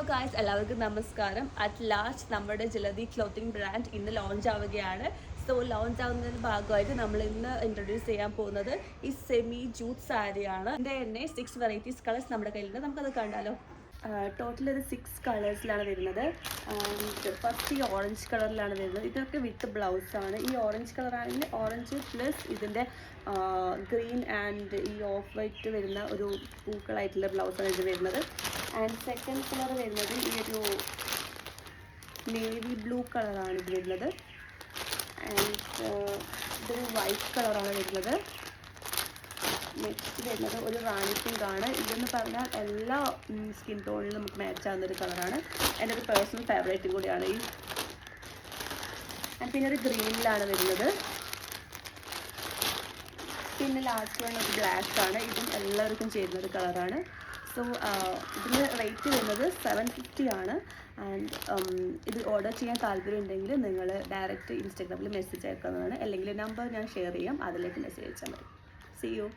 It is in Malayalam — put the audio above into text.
ഹലോ ഗായ്സ്, എല്ലാവർക്കും നമസ്കാരം. അറ്റ് ലാസ്റ്റ് നമ്മുടെ ജലതി ക്ലോത്തിങ് ബ്രാൻഡ് ഇന്ന് ലോഞ്ച് ആവുകയാണ്. സോ ലോഞ്ച് ആവുന്നതിൻ്റെ ഭാഗമായിട്ട് നമ്മൾ ഇന്ന് ഇൻട്രൊഡ്യൂസ് ചെയ്യാൻ പോകുന്നത് ഈ സെമി ജൂട്ട് സാരിയാണ്. ഇതിൻ്റെ തന്നെ 6 വെറൈറ്റീസ് കളേഴ്സ് നമ്മുടെ കയ്യിലുണ്ട്. നമുക്കത് കണ്ടാലോ. ടോട്ടൽ ഇത് 6 കളേഴ്സിലാണ് വരുന്നത്. ഫസ്റ്റ് ഈ ഓറഞ്ച് കളറിലാണ് വരുന്നത്. ഇതൊക്കെ വിത്ത് ബ്ലൗസാണ്. ഈ ഓറഞ്ച് കളറാണെങ്കിൽ ഓറഞ്ച് പ്ലസ് ഇതിൻ്റെ ഗ്രീൻ ആൻഡ് ഈ ഓഫ് വൈറ്റ് വരുന്ന ഒരു പൂക്കളായിട്ടുള്ള ബ്ലൗസാണ് ഇത് വരുന്നത്. ആൻഡ് സെക്കൻഡ് കളർ വരുന്നത് ഈ ഒരു നേവി ബ്ലൂ കളറാണ് ഇത് വരുന്നത്. ആൻഡ് ഇതൊരു വൈറ്റ് കളറാണ് വരുന്നത്. നെക്സ്റ്റ് വരുന്നത് ഒരു റാണി പിങ്ക് ആണ്. ഇതെന്ന് പറഞ്ഞാൽ എല്ലാ സ്കിൻ ടോണിലും നമുക്ക് മാച്ച് ആവുന്നൊരു കളറാണ്. എൻ്റെ ഒരു പേഴ്സണൽ ഫേവറേറ്റും കൂടിയാണ് ഈ. പിന്നെ ഒരു ഗ്രീനിലാണ് വരുന്നത്. പിന്നെ ലാസ്റ്റ് വൺ ഒരു ബ്ലാക്ക് ആണ്. ഇതും എല്ലാവർക്കും ചേരുന്നൊരു കളറാണ്. സോ ഇതിന് റേറ്റ് വരുന്നത് 750 ആണ്. ആൻഡ് ഇത് ഓർഡർ ചെയ്യാൻ താല്പര്യമുണ്ടെങ്കിൽ നിങ്ങൾ ഡയറക്റ്റ് ഇൻസ്റ്റാഗ്രാമിൽ മെസ്സേജ് അയക്കുന്നതാണ്. അല്ലെങ്കിൽ നമ്പർ ഞാൻ ഷെയർ ചെയ്യാം, അതിലേക്ക് മെസ്സേജ് അയച്ചാൽ മതി. See U.